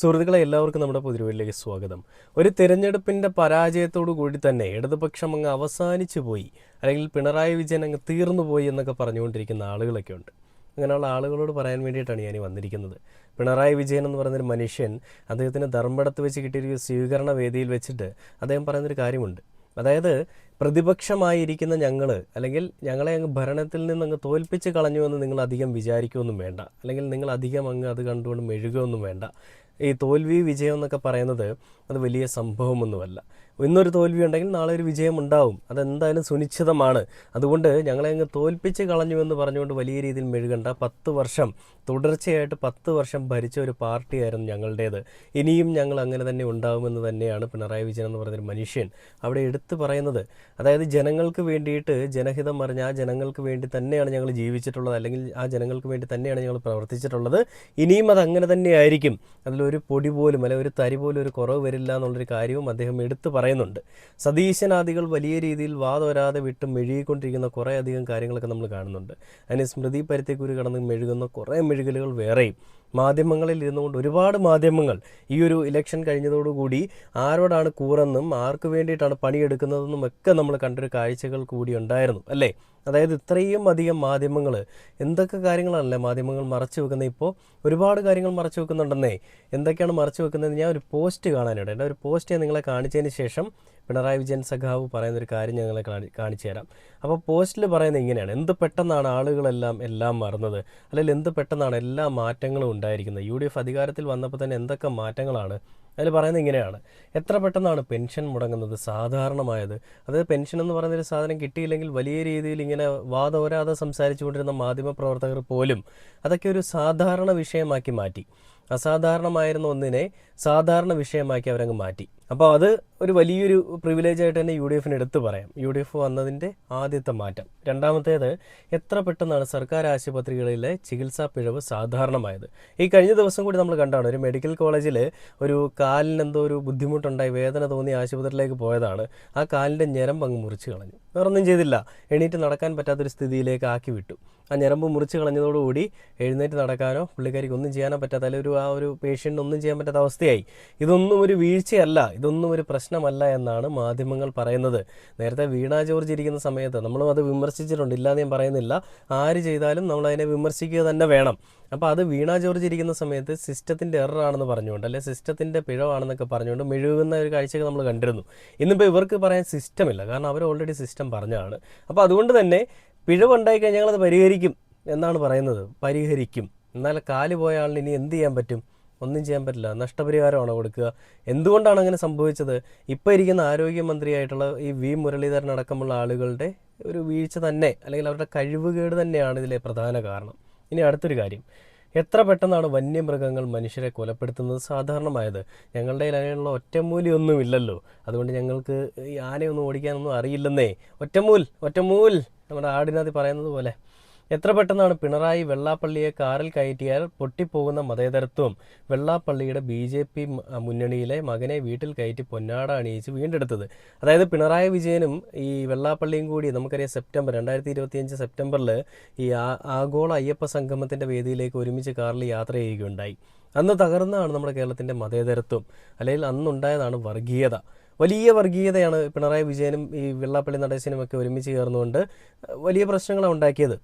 സുഹൃത്തുക്കളെ എല്ലാവർക്കും നമ്മുടെ പുതിരുവയിലേക്ക് സ്വാഗതം. ഒരു തിരഞ്ഞെടുപ്പിൻ്റെ പരാജയത്തോടു കൂടി തന്നെ ഇടതുപക്ഷം അങ്ങ് അവസാനിച്ചു പോയി, അല്ലെങ്കിൽ പിണറായി വിജയൻ അങ്ങ് തീർന്നു പോയി എന്നൊക്കെ പറഞ്ഞുകൊണ്ടിരിക്കുന്ന ആളുകളൊക്കെ ഉണ്ട്. അങ്ങനെയുള്ള ആളുകളോട് പറയാൻ വേണ്ടിയിട്ടാണ് ഞാൻ വന്നിരിക്കുന്നത്. പിണറായി വിജയൻ എന്ന് പറയുന്നൊരു മനുഷ്യൻ, അദ്ദേഹത്തിന് ധർമ്മടത്ത് വെച്ച് കിട്ടിയൊരു സ്വീകരണ വേദിയിൽ വെച്ചിട്ട് അദ്ദേഹം പറയുന്നൊരു കാര്യമുണ്ട്. അതായത് പ്രതിപക്ഷമായിരിക്കുന്ന ഞങ്ങൾ, അല്ലെങ്കിൽ ഞങ്ങളെ അങ്ങ് ഭരണത്തിൽ നിന്ന് അങ്ങ് തോൽപ്പിച്ച് കളഞ്ഞു എന്ന് നിങ്ങൾ അധികം വിചാരിക്കുകയൊന്നും വേണ്ട, അല്ലെങ്കിൽ നിങ്ങൾ അധികം അങ്ങ് അത് കണ്ടുകൊണ്ട് മെഴുകുകയൊന്നും വേണ്ട. ഈ തോൽവി വിജയം എന്നൊക്കെ പറയുന്നത് അത് വലിയ സംഭവമൊന്നുമല്ല. ഇന്നൊരു തോൽവി ഉണ്ടെങ്കിൽ നാളെ ഒരു വിജയം ഉണ്ടാവും, അതെന്തായാലും സുനിശ്ചിതമാണ്. അതുകൊണ്ട് ഞങ്ങളെ അങ്ങ് തോൽപ്പിച്ച് കളഞ്ഞു എന്ന് പറഞ്ഞുകൊണ്ട് വലിയ രീതിയിൽ മെഴുകണ്ട. 10 വർഷം തുടർച്ചയായിട്ട് 10 വർഷം ഭരിച്ച ഒരു പാർട്ടിയായിരുന്നു ഞങ്ങളുടേത്. ഇനിയും ഞങ്ങൾ അങ്ങനെ തന്നെ ഉണ്ടാകുമെന്ന് തന്നെയാണ് പിണറായി വിജയൻ എന്ന് പറയുന്നൊരു മനുഷ്യൻ അവിടെ എടുത്തു പറയുന്നത്. അതായത് ജനങ്ങൾക്ക് വേണ്ടിയിട്ട്, ജനഹിതം പറഞ്ഞ ആ ജനങ്ങൾക്ക് വേണ്ടി തന്നെയാണ് ഞങ്ങൾ ജീവിച്ചിട്ടുള്ളത്, അല്ലെങ്കിൽ ആ ജനങ്ങൾക്ക് വേണ്ടി തന്നെയാണ് ഞങ്ങൾ പ്രവർത്തിച്ചിട്ടുള്ളത്. ഇനിയും അത് അങ്ങനെ തന്നെ ആയിരിക്കും. അതിലൊരു പൊടി പോലും, അല്ലെങ്കിൽ ഒരു തരി പോലും ഒരു കുറവ് വരില്ല എന്നുള്ളൊരു കാര്യവും അദ്ദേഹം എടുത്തു പറയുന്നുണ്ട്. സതീശനാദികൾ വലിയ രീതിയിൽ വാതോരാതെ വിട്ട് മെഴുകിക്കൊണ്ടിരിക്കുന്ന കുറേ അധികം കാര്യങ്ങളൊക്കെ നമ്മൾ കാണുന്നുണ്ട്. അതിന് സ്മൃതി പരുത്തിക്കുരു കടന്ന് മെഴുകുന്ന കുറേ മെഴുകലുകൾ വേറെയും. മാധ്യമങ്ങളിൽ ഇരുന്നുകൊണ്ട് ഒരുപാട് മാധ്യമങ്ങൾ ഈ ഒരു ഇലക്ഷൻ കഴിഞ്ഞതോടുകൂടി ആരോടാണ് കൂറെന്നും ആർക്ക് വേണ്ടിയിട്ടാണ് പണിയെടുക്കുന്നതെന്നും ഒക്കെ നമ്മൾ കണ്ടൊരു കാഴ്ചകൾ കൂടി ഉണ്ടായിരുന്നു, അല്ലേ? അതായത് ഇത്രയും അധികം മാധ്യമങ്ങൾ എന്തൊക്കെ കാര്യങ്ങളാണല്ലേ മാധ്യമങ്ങൾ മറച്ചു വെക്കുന്നത്. ഇപ്പോൾ ഒരുപാട് കാര്യങ്ങൾ മറച്ചു വെക്കുന്നുണ്ടെന്നേ. എന്തൊക്കെയാണ് മറച്ചു വെക്കുന്നത്? ഞാൻ ഒരു പോസ്റ്റ് കാണാനിട, എൻ്റെ ഒരു പോസ്റ്റ് ഞാൻ നിങ്ങളെ കാണിച്ചതിന് ശേഷം പിണറായി വിജയൻ സഖാവ് പറയുന്നൊരു കാര്യം ഞങ്ങളെ കാണിച്ചു തരാം. അപ്പോൾ പോസ്റ്റിൽ പറയുന്നത് ഇങ്ങനെയാണ്: എന്ത് പെട്ടെന്നാണ് എല്ലാം മറന്നത്, അല്ലെങ്കിൽ എന്ത് പെട്ടെന്നാണ് എല്ലാ മാറ്റങ്ങളും ഉണ്ടായിരിക്കുന്നത്. UDF അധികാരത്തിൽ വന്നപ്പോൾ തന്നെ എന്തൊക്കെ മാറ്റങ്ങളാണ്. അതിൽ പറയുന്നത് ഇങ്ങനെയാണ്: എത്ര പെട്ടെന്നാണ് പെൻഷൻ മുടങ്ങുന്നത്, സാധാരണമായത്. അതായത് പെൻഷൻ എന്ന് പറയുന്നൊരു സാധനം കിട്ടിയില്ലെങ്കിൽ വലിയ രീതിയിൽ ഇങ്ങനെ വാതോരാതെ സംസാരിച്ചു കൊണ്ടിരുന്ന മാധ്യമപ്രവർത്തകർ പോലും അതൊക്കെ ഒരു സാധാരണ വിഷയമാക്കി മാറ്റി. അസാധാരണമായിരുന്ന ഒന്നിനെ സാധാരണ വിഷയമാക്കി അവരങ്ങ് മാറ്റി. അപ്പോൾ അത് ഒരു വലിയൊരു പ്രിവിലേജായിട്ട് തന്നെ UDFന് എടുത്തു പറയാം. UDF വന്നതിൻ്റെ ആദ്യത്തെ മാറ്റം. രണ്ടാമത്തേത്, എത്ര പെട്ടെന്നാണ് സർക്കാർ ആശുപത്രികളിലെ ചികിത്സാ പിഴവ് സാധാരണമായത്. ഈ കഴിഞ്ഞ ദിവസം കൂടി നമ്മൾ കണ്ടാണ്, ഒരു മെഡിക്കൽ കോളേജിൽ ഒരു കാലിന് എന്തോ ഒരു ബുദ്ധിമുട്ടുണ്ടായി, വേദന തോന്നി ആശുപത്രിയിലേക്ക് പോയതാണ്. ആ കാലിൻ്റെ ഞരമ്പ് അങ്ങ് മുറിച്ച് കളഞ്ഞു. വേറൊന്നും ചെയ്തില്ല, എണീറ്റ് നടക്കാൻ പറ്റാത്തൊരു സ്ഥിതിയിലേക്ക് ആക്കി വിട്ടു. ആ ഞരമ്പ് മുറിച്ച് കളഞ്ഞതോടുകൂടി എഴുന്നേറ്റ് നടക്കാനോ പുള്ളിക്കാരിക്ക് ഒന്നും ചെയ്യാനോ പറ്റാത്ത, അല്ലെങ്കിൽ ആ ഒരു പേഷ്യൻ്റ് ഒന്നും ചെയ്യാൻ പറ്റാത്ത അവസ്ഥയായി. ഇതൊന്നും ഒരു വീഴ്ചയല്ല, ഇതൊന്നും ഒരു പ്രശ്നമല്ല എന്നാണ് മാധ്യമങ്ങൾ പറയുന്നത്. നേരത്തെ വീണ ജോർജ് ഇരിക്കുന്ന സമയത്ത് നമ്മളും അത് വിമർശിച്ചിട്ടുണ്ട്, ഇല്ലാതെ ഞാൻ പറയുന്നില്ല. ആര് ചെയ്താലും നമ്മൾ അതിനെ വിമർശിക്കുക തന്നെ വേണം. അപ്പോൾ അത് വീണ ജോർജ് ഇരിക്കുന്ന സമയത്ത് സിസ്റ്റത്തിൻ്റെ എററാണെന്ന് പറഞ്ഞുകൊണ്ട്, അല്ലെങ്കിൽ സിസ്റ്റത്തിൻ്റെ പിഴവാണെന്നൊക്കെ പറഞ്ഞുകൊണ്ട് മെഴുകുന്ന ഒരു കാഴ്ചയൊക്കെ നമ്മൾ കണ്ടിരുന്നു. ഇന്നിപ്പോൾ ഇവർക്ക് പറയാൻ സിസ്റ്റമില്ല, കാരണം അവർ ഓൾറെഡി സിസ്റ്റം പറഞ്ഞതാണ്. അപ്പോൾ അതുകൊണ്ട് തന്നെ പിഴവുണ്ടായിക്കഴിഞ്ഞാൽ ഞങ്ങളത് പരിഹരിക്കും എന്നാണ് പറയുന്നത്. പരിഹരിക്കും. എന്നാൽ കാല് പോയ ആളിന് ഇനി എന്ത് ചെയ്യാൻ പറ്റും? ഒന്നും ചെയ്യാൻ പറ്റില്ല. നഷ്ടപരിഹാരമാണോ കൊടുക്കുക? എന്തുകൊണ്ടാണ് അങ്ങനെ സംഭവിച്ചത്? ഇപ്പോൾ ഇരിക്കുന്ന ആരോഗ്യമന്ത്രിയായിട്ടുള്ള ഈ മുരളീധരൻ അടക്കമുള്ള ആളുകളുടെ ഒരു വീഴ്ച തന്നെ, അല്ലെങ്കിൽ അവരുടെ കഴിവുകേട് തന്നെയാണ് ഇതിലെ പ്രധാന കാരണം. ഇനി അടുത്തൊരു കാര്യം, എത്ര പെട്ടെന്നാണ് വന്യമൃഗങ്ങൾ മനുഷ്യരെ കൊലപ്പെടുത്തുന്നത് സാധാരണമായത്. ഞങ്ങളുടെ അതിനുള്ള ഒറ്റമൂലിയൊന്നും ഇല്ലല്ലോ, അതുകൊണ്ട് ഞങ്ങൾക്ക് ഈ ആനയൊന്നും ഓടിക്കാനൊന്നും അറിയില്ലെന്നേ. ഒറ്റമൂൽ നമ്മുടെ ആടിനകത്ത് പറയുന്നത് പോലെ. എത്ര പെട്ടെന്നാണ് പിണറായി വെള്ളാപ്പള്ളിയെ കാറിൽ കയറ്റിയാൽ പൊട്ടിപ്പോകുന്ന മതേതരത്വം വെള്ളാപ്പള്ളിയുടെ BJP മുന്നണിയിലെ മകനെ വീട്ടിൽ കയറ്റി പൊന്നാട അണിയിച്ച് വീണ്ടെടുത്തത്. അതായത് പിണറായി വിജയനും ഈ വെള്ളാപ്പള്ളിയും കൂടി നമുക്കറിയാം 2025 സെപ്റ്റംബറിൽ ഈ ആഗോള അയ്യപ്പ സംഗമത്തിൻ്റെ വേദിയിലേക്ക് ഒരുമിച്ച് കാറിൽ യാത്ര ചെയ്യുകയുണ്ടായി. അന്ന് തകർന്നതാണ് നമ്മുടെ കേരളത്തിൻ്റെ മതേതരത്വം, അല്ലെങ്കിൽ അന്നുണ്ടായതാണ് വർഗീയത. വലിയ വർഗീയതയാണ് പിണറായി വിജയനും ഈ വെള്ളാപ്പള്ളി നടേശനും ഒക്കെ ഒരുമിച്ച് ചേർന്നുകൊണ്ട് വലിയ പ്രശ്നങ്ങളാണ് ഉണ്ടാക്കിയത്.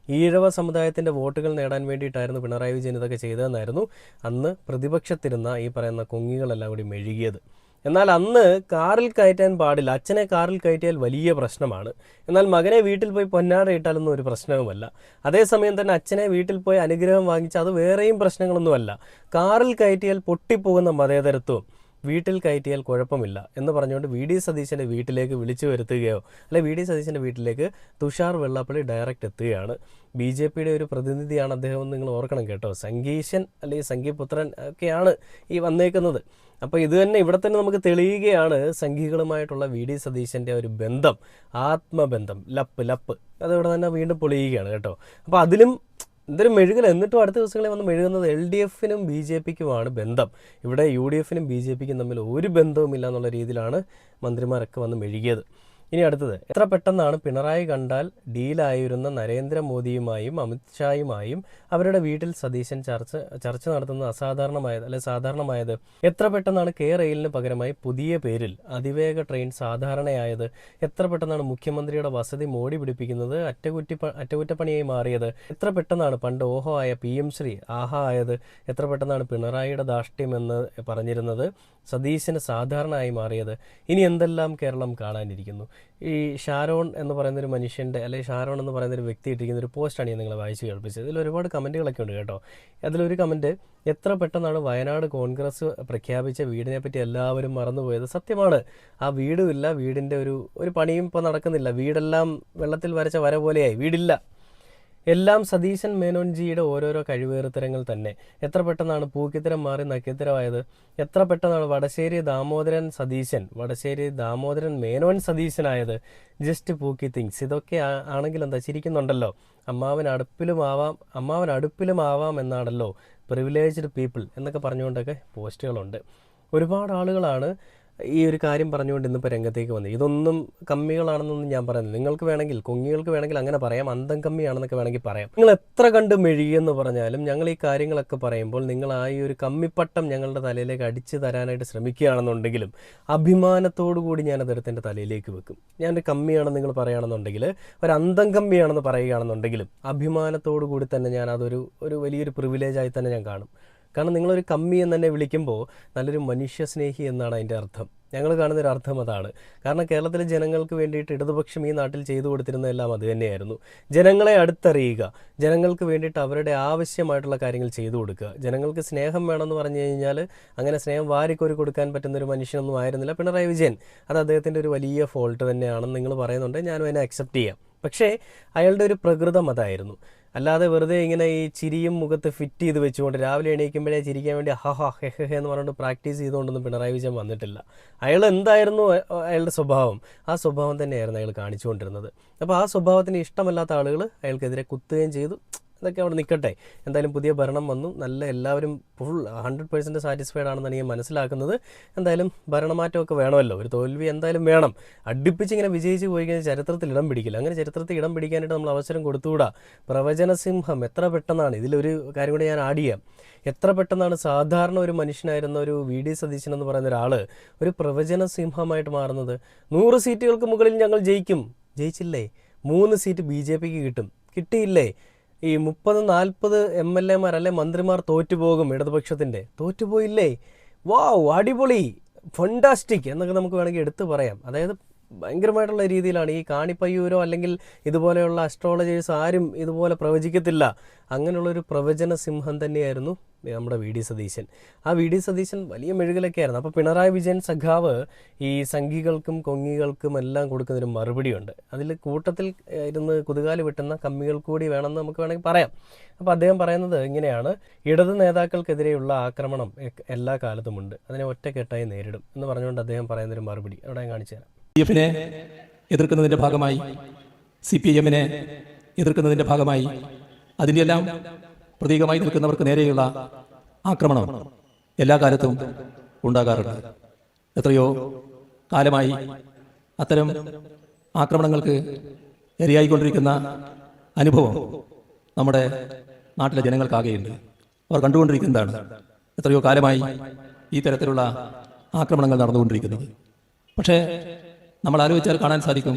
ഈഴവ സമുദായത്തിൻ്റെ വോട്ടുകൾ നേടാൻ വേണ്ടിയിട്ടായിരുന്നു പിണറായി വിജയൻ ഇതൊക്കെ ചെയ്തതെന്നായിരുന്നു അന്ന് പ്രതിപക്ഷത്തിരുന്ന ഈ പറയുന്ന കൊങ്ങികളെല്ലാം കൂടി മെഴുകിയത്. എന്നാൽ അന്ന് കാറിൽ കയറ്റാൻ പാടില്ല, അച്ഛനെ കാറിൽ കയറ്റിയാൽ വലിയ പ്രശ്നമാണ്. എന്നാൽ മകനെ വീട്ടിൽ പോയി പൊന്നാട ഇട്ടാലൊന്നും ഒരു പ്രശ്നവുമല്ല. അതേസമയം തന്നെ അച്ഛനെ വീട്ടിൽ പോയി അനുഗ്രഹം വാങ്ങിച്ചാൽ അത് വേറെയും പ്രശ്നങ്ങളൊന്നുമല്ല. കാറിൽ കയറ്റിയാൽ പൊട്ടിപ്പോകുന്ന മതേതരത്വം വീട്ടിൽ കയറ്റിയാൽ കുഴപ്പമില്ല എന്ന് പറഞ്ഞുകൊണ്ട് VD സതീശൻ്റെ വീട്ടിലേക്ക് വിളിച്ചു വരുത്തുകയോ, അല്ലെങ്കിൽ VD സതീശൻ്റെ വീട്ടിലേക്ക് തുഷാർ വെള്ളാപ്പള്ളി ഡയറക്റ്റ് എത്തുകയാണ്. BJPയുടെ ഒരു പ്രതിനിധിയാണ് അദ്ദേഹം എന്ന് നിങ്ങൾ ഓർക്കണം കേട്ടോ. സംഘീശൻ അല്ലെങ്കിൽ സംഘീപുത്രൻ ഒക്കെയാണ് ഈ വന്നേക്കുന്നത്. അപ്പോൾ ഇത് തന്നെ ഇവിടെ തന്നെ നമുക്ക് തെളിയുകയാണ് സംഘികളുമായിട്ടുള്ള VD സതീശൻ്റെ ഒരു ബന്ധം, ആത്മബന്ധം, ലപ്പ് അതിവിടെ തന്നെ വീണ്ടും പൊളിയുകയാണ് കേട്ടോ. അപ്പോൾ അതിലും എന്തൊരു മെഴുകൽ. എന്നിട്ടും അടുത്ത ദിവസങ്ങളിൽ വന്ന് മെഴുകുന്നത് LDFനും BJPക്കുമാണ് ബന്ധം. ഇവിടെ UDFനും BJPക്കും തമ്മിൽ ഒരു ബന്ധവുമില്ല എന്നുള്ള രീതിയിലാണ് മന്ത്രിമാരൊക്കെ വന്ന് മെഴുകിയത്. ഇനി അടുത്തത്, എത്ര പെട്ടെന്നാണ് പിണറായി കണ്ടാൽ ഡീലായിരുന്ന നരേന്ദ്രമോദിയുമായും അമിത്ഷായുമായും അവരുടെ വീട്ടിൽ സതീശൻ ചർച്ച നടത്തുന്നത് അസാധാരണമായത് അല്ലെ സാധാരണമായത്? എത്ര പെട്ടെന്നാണ് കെ റെയിലിന് പകരമായി പുതിയ പേരിൽ അതിവേഗ ട്രെയിൻ സാധാരണയായത്? എത്ര പെട്ടെന്നാണ് മുഖ്യമന്ത്രിയുടെ വസതി മോടി പിടിപ്പിക്കുന്നത് അറ്റകുറ്റപ്പണിയായി മാറിയത്? എത്ര പെട്ടെന്നാണ് പണ്ട് ഓഹോ ആയ PM ശ്രീ ആഹാ ആയത്? എത്ര പെട്ടെന്നാണ് പിണറായിയുടെ ധാർഷ്ട്യം എന്ന് പറഞ്ഞിരുന്നത് സതീശന് സാധാരണയായി മാറിയത്? ഇനി എന്തെല്ലാം കേരളം കാണാനിരിക്കുന്നു? ഈ ഷാരോൺ എന്ന് പറയുന്നൊരു മനുഷ്യൻ്റെ അല്ലെങ്കിൽ ഷാരോൺ എന്ന് പറയുന്നൊരു വ്യക്തി ഇട്ടിരിക്കുന്ന ഒരു പോസ്റ്റാണ് ഞാൻ നിങ്ങളെ വായിച്ച് കേൾപ്പിച്ചത്. ഇതിൽ ഒരുപാട് കമൻറ്റുകളൊക്കെ ഉണ്ട് കേട്ടോ. അതിലൊരു കമൻറ്റ്, എത്ര പെട്ടെന്നാണ് വയനാട് കോൺഗ്രസ് പ്രഖ്യാപിച്ച വീടിനെ പറ്റി എല്ലാവരും മറന്നുപോയത്? സത്യമാണ്, ആ വീടുമില്ല, വീടിൻ്റെ ഒരു പണിയും ഇപ്പോൾ നടക്കുന്നില്ല, വീടെല്ലാം വെള്ളത്തിൽ വരച്ച വര പോലെയായി, വീടില്ല. എല്ലാം സതീശൻ മേനോൻജിയുടെ ഓരോരോ കഴിവേറുത്തരങ്ങൾ തന്നെ. എത്ര പെട്ടെന്നാണ് പൂക്കിത്തരം മാറി നക്കിത്തരമായത്? എത്ര പെട്ടെന്നാണ് വടശ്ശേരി ദാമോദരൻ മേനോൻ സതീശനായത്? ജസ്റ്റ് പൂക്കി തിങ്സ്. ഇതൊക്കെ ആണെങ്കിൽ എന്താ, ചിരിക്കുന്നുണ്ടല്ലോ. അമ്മാവൻ അടുപ്പിലും ആവാം എന്നാണല്ലോ പ്രിവിലേജ്ഡ് പീപ്പിൾ എന്നൊക്കെ പറഞ്ഞുകൊണ്ടൊക്കെ പോസ്റ്റുകളുണ്ട്. ഒരുപാട് ആളുകളാണ് ഈ ഒരു കാര്യം പറഞ്ഞുകൊണ്ട് ഇന്നിപ്പോൾ രംഗത്തേക്ക് വന്നത്. ഇതൊന്നും കമ്മികളാണെന്നൊന്നും ഞാൻ പറയുന്നത്. നിങ്ങൾക്ക് വേണമെങ്കിൽ, കൊങ്ങികൾക്ക് വേണമെങ്കിൽ അങ്ങനെ പറയാം, അന്തം കമ്മിയാണെന്നൊക്കെ വേണമെങ്കിൽ പറയാം. നിങ്ങൾ എത്ര കണ്ട് മെഴുകിയെന്ന് പറഞ്ഞാലും ഞങ്ങൾ ഈ കാര്യങ്ങളൊക്കെ പറയുമ്പോൾ നിങ്ങൾ ആ ഈ ഒരു കമ്മിപ്പട്ടം ഞങ്ങളുടെ തലയിലേക്ക് അടിച്ചു തരാനായിട്ട് ശ്രമിക്കുകയാണെന്നുണ്ടെങ്കിലും അഭിമാനത്തോടു കൂടി ഞാനത് എടുത്ത് തലയിലേക്ക് വെക്കും. ഞാനൊരു കമ്മിയാണെന്ന് നിങ്ങൾ പറയുകയാണെന്നുണ്ടെങ്കിൽ, ഒരു അന്തം കമ്മിയാണെന്ന് പറയുകയാണെന്നുണ്ടെങ്കിലും അഭിമാനത്തോടു കൂടി തന്നെ ഞാൻ അതൊരു വലിയൊരു പ്രിവിലേജായി തന്നെ ഞാൻ കാണും. കാരണം നിങ്ങളൊരു കമ്മി എന്ന് തന്നെ വിളിക്കുമ്പോൾ നല്ലൊരു മനുഷ്യസ്നേഹി എന്നാണ് അതിൻ്റെ അർത്ഥം. ഞങ്ങൾ കാണുന്നൊരു അർത്ഥം അതാണ്. കാരണം കേരളത്തിലെ ജനങ്ങൾക്ക് വേണ്ടിയിട്ട് ഇടതുപക്ഷം ഈ നാട്ടിൽ ചെയ്തു കൊടുത്തിരുന്നതെല്ലാം അത് തന്നെയായിരുന്നു. ജനങ്ങളെ അടുത്തറിയുക, ജനങ്ങൾക്ക് വേണ്ടിയിട്ട് അവരുടെ ആവശ്യമായിട്ടുള്ള കാര്യങ്ങൾ ചെയ്തു കൊടുക്കുക. ജനങ്ങൾക്ക് സ്നേഹം വേണമെന്ന് പറഞ്ഞു കഴിഞ്ഞാൽ അങ്ങനെ സ്നേഹം വാരിക്കോരി കൊടുക്കാൻ പറ്റുന്നൊരു മനുഷ്യനൊന്നും ആയിരുന്നില്ല പിണറായി വിജയൻ. അത് അദ്ദേഹത്തിൻ്റെ ഒരു വലിയ ഫോൾട്ട് തന്നെയാണെന്ന് നിങ്ങൾ പറയുന്നുണ്ട്, ഞാനും അതിനെ അക്സെപ്റ്റ് ചെയ്യാം. പക്ഷേ അയാളുടെ ഒരു പ്രകൃതം അതായിരുന്നു. അല്ലാതെ വെറുതെ ഇങ്ങനെ ഈ ചിരിയും മുഖത്ത് ഫിറ്റ് ചെയ്ത് വെച്ചുകൊണ്ട് രാവിലെ എണീക്കുമ്പോഴേ ചിരിക്കാൻ വേണ്ടി ഹഹ ഹെഹെ എന്ന് പറഞ്ഞുകൊണ്ട് പ്രാക്ടീസ് ചെയ്തുകൊണ്ടൊന്നും പിണറായി വിജയൻ വന്നിട്ടില്ല. അയാൾ എന്തായിരുന്നു അയാളുടെ സ്വഭാവം, ആ സ്വഭാവം തന്നെയായിരുന്നു അയാൾ കാണിച്ചുകൊണ്ടിരുന്നത്. അപ്പോൾ ആ സ്വഭാവത്തിന് ഇഷ്ടമല്ലാത്ത ആളുകൾ അയാൾക്കെതിരെ കുത്തുകയും ചെയ്തു. അതൊക്കെ അവിടെ നിൽക്കട്ടെ. എന്തായാലും പുതിയ ഭരണം വന്നു, നല്ല എല്ലാവരും ഫുൾ 100% സാറ്റിസ്ഫൈഡ് ആണെന്നാണ് ഞാൻ മനസ്സിലാക്കുന്നത്. എന്തായാലും ഭരണമാറ്റമൊക്കെ വേണമല്ലോ, ഒരു തോൽവി എന്തായാലും വേണം. അടുപ്പിച്ച് ഇങ്ങനെ വിജയിച്ച് പോയി കഴിഞ്ഞാൽ ചരിത്രത്തിൽ ഇടം പിടിക്കില്ല. അങ്ങനെ ചരിത്രത്തിൽ ഇടം പിടിക്കാനായിട്ട് നമ്മൾ അവസരം കൊടുത്തുകൂടാ. പ്രവചനസിംഹം എത്ര പെട്ടെന്നാണ്, ഇതിലൊരു കാര്യം കൂടെ ഞാൻ ആഡ് ചെയ്യാം, എത്ര പെട്ടെന്നാണ് സാധാരണ ഒരു മനുഷ്യനായിരുന്ന ഒരു VD സതീശൻ എന്ന് പറയുന്ന ഒരാൾ ഒരു പ്രവചന സിംഹമായിട്ട് മാറുന്നത്. 100 സീറ്റുകൾക്ക് മുകളിൽ ഞങ്ങൾ ജയിക്കും, ജയിച്ചില്ലേ? 3 സീറ്റ് BJPക്ക് കിട്ടും, കിട്ടിയില്ലേ? ഈ 30-40 MLA-മാർ അല്ലെ മന്ത്രിമാർ തോറ്റുപോകും, ഇടതുപക്ഷത്തിൻ്റെ തോറ്റുപോയില്ലേ? വാവ്, അടിപൊളി, ഫണ്ടാസ്റ്റിക് എന്നൊക്കെ നമുക്ക് വേണമെങ്കിൽ എടുത്തു പറയാം. അതായത് ഭയങ്കരമായിട്ടുള്ള രീതിയിലാണ് ഈ കാണിപ്പയ്യൂരോ അല്ലെങ്കിൽ ഇതുപോലെയുള്ള അസ്ട്രോളജേഴ്സ് ആരും ഇതുപോലെ പ്രവചിക്കത്തില്ല. അങ്ങനെയുള്ളൊരു പ്രവചന സിംഹം തന്നെയായിരുന്നു നമ്മുടെ VD സതീശൻ. ആ VD സതീശൻ വലിയ മെഴുകലൊക്കെ ആയിരുന്നു. അപ്പോൾ പിണറായി വിജയൻ സഖാവ് ഈ സംഘികൾക്കും കൊങ്ങികൾക്കും എല്ലാം കൊടുക്കുന്നൊരു മറുപടിയുണ്ട്. അതിൽ കൂട്ടത്തിൽ ഇരുന്ന് കുതുകാല് വെട്ടുന്ന കമ്മികൾ കൂടി വേണമെന്ന് നമുക്ക് വേണമെങ്കിൽ പറയാം. അപ്പോൾ അദ്ദേഹം പറയുന്നത് ഇങ്ങനെയാണ്, ഇടത് നേതാക്കൾക്കെതിരെയുള്ള ആക്രമണം എല്ലാ കാലത്തുമുണ്ട്, അതിനെ ഒറ്റക്കെട്ടായി നേരിടും എന്ന് പറഞ്ഞുകൊണ്ട് അദ്ദേഹം പറയുന്നൊരു മറുപടി അവിടെ ഞാൻ കാണിച്ചു തരാം. CPF-നെ എതിർക്കുന്നതിൻ്റെ ഭാഗമായി, CPIM-നെ എതിർക്കുന്നതിൻ്റെ ഭാഗമായി, അതിൻ്റെ എല്ലാം പ്രതീകമായി നിൽക്കുന്നവർക്ക് നേരെയുള്ള ആക്രമണം എല്ലാ കാലത്തും ഉണ്ടാകാറുണ്ട്. എത്രയോ കാലമായി അത്തരം ആക്രമണങ്ങൾക്ക് ഇരയായിക്കൊണ്ടിരിക്കുന്ന അനുഭവം നമ്മുടെ നാട്ടിലെ ജനങ്ങൾക്കാകെയുണ്ട്. അവർ കണ്ടുകൊണ്ടിരിക്കുന്നതാണ് എത്രയോ കാലമായി ഈ തരത്തിലുള്ള ആക്രമണങ്ങൾ നടന്നുകൊണ്ടിരിക്കുന്നത്. പക്ഷേ നമ്മൾ ആലോചിച്ചാൽ കാണാൻ സാധിക്കും,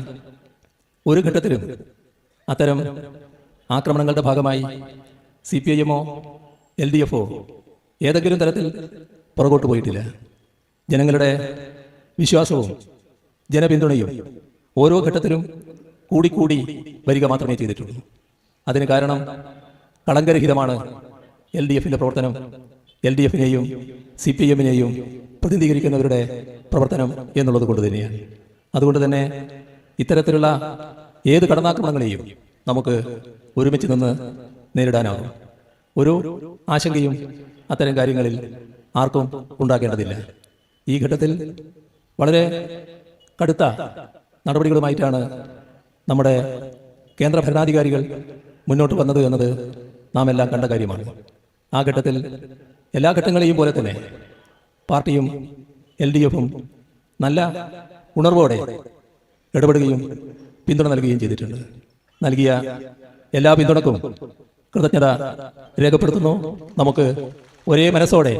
ഒരു ഘട്ടത്തിലും അത്തരം ആക്രമണങ്ങളുടെ ഭാഗമായി CPIM-ഓ LDF-ഓ ഏതെങ്കിലും തരത്തിൽ പുറകോട്ട് പോയിട്ടില്ല. ജനങ്ങളുടെ വിശ്വാസവും ജനപിന്തുണയും ഓരോ ഘട്ടത്തിലും കൂടിക്കൂടി വരിക മാത്രമേ ചെയ്തിട്ടുള്ളൂ. അതിന് കാരണം കളങ്കരഹിതമാണ് LDF-ൻ്റെ പ്രവർത്തനം, LDF-നെയും CPIM-നെയും പ്രതിനിധീകരിക്കുന്നവരുടെ പ്രവർത്തനം എന്നുള്ളത് കൊണ്ട് തന്നെയാണ്. അതുകൊണ്ട് തന്നെ ഇത്തരത്തിലുള്ള ഏത് കടന്നാക്രമണങ്ങളെയും നമുക്ക് ഒരുമിച്ച് നിന്ന് നേരിടാനാവും. ഒരു ആശങ്കയും അത്തരം കാര്യങ്ങളിൽ ആർക്കും ഉണ്ടാകേണ്ടതില്ല. ഈ ഘട്ടത്തിൽ വളരെ കടുത്ത നടപടികളുമായിട്ടാണ് നമ്മുടെ കേന്ദ്ര ഭരണാധികാരികൾ മുന്നോട്ട് വന്നത് എന്നത് നാം എല്ലാം കണ്ട കാര്യമാണ്. ആ ഘട്ടത്തിൽ എല്ലാ ഘട്ടങ്ങളെയും പോലെ തന്നെ പാർട്ടിയും LDF-ഉം നല്ല ഉണർവോടെ ഇടപെടുകയും പിന്തുണ നൽകുകയും ചെയ്തിട്ടുണ്ട്. നൽകിയ എല്ലാ പിന്തുണക്കും കൃതജ്ഞത രേഖപ്പെടുത്തുന്നു. നമുക്ക് ഒരേ മനസ്സോടെ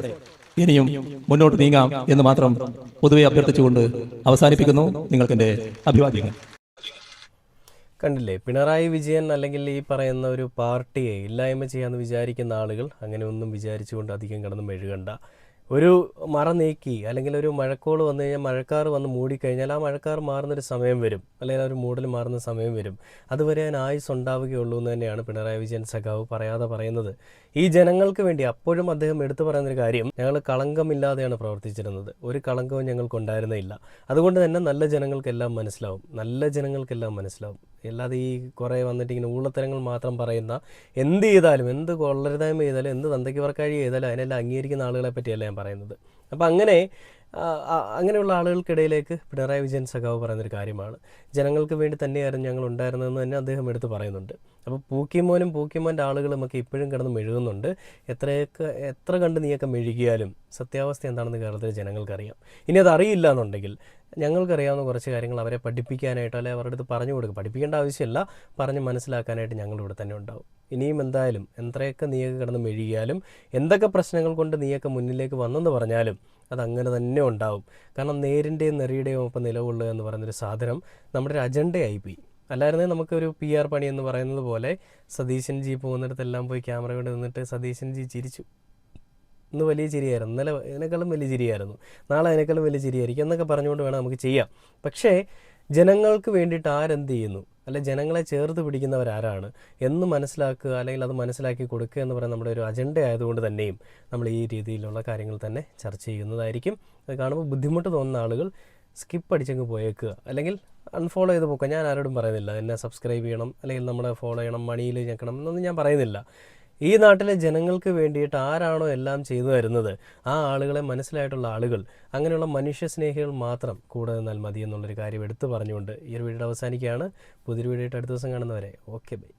ഇനിയും മുന്നോട്ട് നീങ്ങാം എന്ന് മാത്രം പൊതുവെ അഭ്യർത്ഥിച്ചുകൊണ്ട് അവസാനിപ്പിക്കുന്നു. നിങ്ങൾക്കെൻ്റെ അഭിവാദ്യങ്ങൾ. കണ്ടില്ലേ, പിണറായി വിജയൻ അല്ലെങ്കിൽ ഈ പറയുന്ന ഒരു പാർട്ടിയെ ഇല്ലായ്മ ചെയ്യാമെന്ന് വിചാരിക്കുന്ന ആളുകൾ അങ്ങനെ ഒന്നും വിചാരിച്ചുകൊണ്ട് അധികം കിടന്ന് മെഴുകണ്ട. ഒരു മറ നീക്കി അല്ലെങ്കിൽ ഒരു മഴക്കോൾ വന്നു കഴിഞ്ഞാൽ, മഴക്കാർ വന്ന് മൂടിക്കഴിഞ്ഞാൽ ആ മഴക്കാർ മാറുന്നൊരു സമയം വരും, അല്ലെങ്കിൽ ആ ഒരു മൂടൽ മാറുന്ന സമയം വരും. അതുവരെ അതിന് ആയുസ് ഉണ്ടാവുകയുള്ളൂ എന്ന് തന്നെയാണ് പിണറായി വിജയൻ സഖാവ് പറയാതെ പറയുന്നത്. ഈ ജനങ്ങൾക്ക് വേണ്ടി അപ്പോഴും അദ്ദേഹം എടുത്തു പറയുന്നൊരു കാര്യം, ഞങ്ങൾ കളങ്കമില്ലാതെയാണ് പ്രവർത്തിച്ചിരുന്നത്, ഒരു കളങ്കവും ഞങ്ങൾക്കുണ്ടായിരുന്നില്ല. അതുകൊണ്ട് തന്നെ നല്ല ജനങ്ങൾക്കെല്ലാം മനസ്സിലാവും, നല്ല ജനങ്ങൾക്കെല്ലാം മനസ്സിലാവും. അല്ലാതെ ഈ കുറേ വന്നിട്ട് ഇങ്ങനെ ഊളത്തരങ്ങൾ മാത്രം പറയുന്ന, എന്ത് ചെയ്താലും, എന്ത് കൊള്ളരുതായ്മ ചെയ്താലും, എന്ത് തന്തയ്ക്ക് വർക്കാഴി ചെയ്താലും അതിനെല്ലാം അംഗീകരിക്കുന്ന ആളുകളെ പറ്റിയല്ല ഞാൻ പറയുന്നത്. അപ്പം അങ്ങനെയുള്ള ആളുകൾക്കിടയിലേക്ക് പിണറായി വിജയൻ സഖാവ് പറയുന്നൊരു കാര്യമാണ്, ജനങ്ങൾക്ക് വേണ്ടി തന്നെയായിരുന്നു ഞങ്ങൾ ഉണ്ടായിരുന്നതെന്ന് തന്നെ അദ്ദേഹം എടുത്ത് പറയുന്നുണ്ട്. അപ്പോൾ പൂക്കിമോൻ്റെ ആളുകളും ഒക്കെ ഇപ്പോഴും കിടന്ന് മെഴുകുന്നുണ്ട്. എത്ര കണ്ട് നീയൊക്കെ മെഴുകിയാലും സത്യാവസ്ഥ എന്താണെന്ന് കേരളത്തിലെ ജനങ്ങൾക്കറിയാം. ഇനി അത് അറിയില്ല എന്നുണ്ടെങ്കിൽ ഞങ്ങൾക്കറിയാവുന്ന കുറച്ച് കാര്യങ്ങൾ അവരെ പഠിപ്പിക്കാനായിട്ടോ അല്ലെങ്കിൽ അവരുടെ അടുത്ത് പറഞ്ഞു കൊടുക്കുക, പഠിപ്പിക്കേണ്ട ആവശ്യമില്ല, പറഞ്ഞ് മനസ്സിലാക്കാനായിട്ട് ഞങ്ങളിവിടെ തന്നെ ഉണ്ടാവും. ഇനിയും എന്തായാലും എത്രയൊക്കെ നീയൊക്കെ കിടന്ന് മെഴുകിയാലും, എന്തൊക്കെ പ്രശ്നങ്ങൾ കൊണ്ട് നീയൊക്കെ മുന്നിലേക്ക് വന്നെന്ന് പറഞ്ഞാലും അതങ്ങനെ തന്നെ ഉണ്ടാവും. കാരണം നേരിൻ്റെയും നെറിയുടെയും ഒപ്പം നിലകൊള്ളുക എന്ന് പറയുന്നൊരു സാധനം നമ്മുടെ ഒരു അജണ്ടയായിപ്പോയി. അല്ലായിരുന്നേ നമുക്കൊരു PR പണി എന്ന് പറയുന്നത് പോലെ സതീശൻ ജി പോകുന്നിടത്തെല്ലാം പോയി ക്യാമറ കൊണ്ട് നിന്നിട്ട് സതീശൻ ജി ചിരിച്ചു, ഇന്ന് വലിയ ചിരിയായിരുന്നു, ഇന്നലെ അതിനേക്കാളും വലിയ ചിരിയായിരുന്നു, നാളെ അതിനേക്കാളും വലിയ ചിരിയായിരിക്കും എന്നൊക്കെ പറഞ്ഞുകൊണ്ട് വേണം നമുക്ക് ചെയ്യാം. പക്ഷേ ജനങ്ങൾക്ക് വേണ്ടിയിട്ട് ആരെന്ത് ചെയ്യുന്നു, അല്ലെ ജനങ്ങളെ ചേർത്ത് പിടിക്കുന്നവരാരാണ് എന്ന് മനസ്സിലാക്കുക, അല്ലെങ്കിൽ അത് മനസ്സിലാക്കി കൊടുക്കുക എന്ന് പറയുന്നത് നമ്മുടെ ഒരു അജണ്ട ആയതുകൊണ്ട് തന്നെയും നമ്മൾ ഈ രീതിയിലുള്ള കാര്യങ്ങൾ തന്നെ ചർച്ച ചെയ്യുന്നതായിരിക്കും. അത് കാണുമ്പോൾ ബുദ്ധിമുട്ട് തോന്നുന്ന ആളുകൾ സ്കിപ്പ് അടിച്ചങ്ങ് പോയേക്കുക, അല്ലെങ്കിൽ അൺഫോളോ ചെയ്ത് പോക്കുക. ഞാൻ ആരോടും പറയുന്നില്ല എന്നെ സബ്സ്ക്രൈബ് ചെയ്യണം അല്ലെങ്കിൽ നമ്മളെ ഫോളോ ചെയ്യണം, മണിയിൽ ഞെക്കണം എന്നൊന്നും ഞാൻ പറയുന്നില്ല. ഈ നാട്ടിലെ ജനങ്ങൾക്ക് വേണ്ടിയിട്ട് ആരാണോ എല്ലാം ചെയ്തു തരുന്നത് ആ ആളുകളെ മനസ്സിലായിട്ടുള്ള ആളുകൾ, അങ്ങനെയുള്ള മനുഷ്യസ്നേഹികൾ മാത്രം കൂടെ നിന്നാൽ മതി എന്നുള്ളൊരു കാര്യം എടുത്തു പറഞ്ഞുകൊണ്ട് ഈ ഒരു വീഡിയോ അവസാനിക്കുകയാണ്. പുതിയൊരു വീഡിയോ ആയിട്ട് അടുത്ത ദിവസം കാണുന്നവരെ ഓക്കെ ബൈ.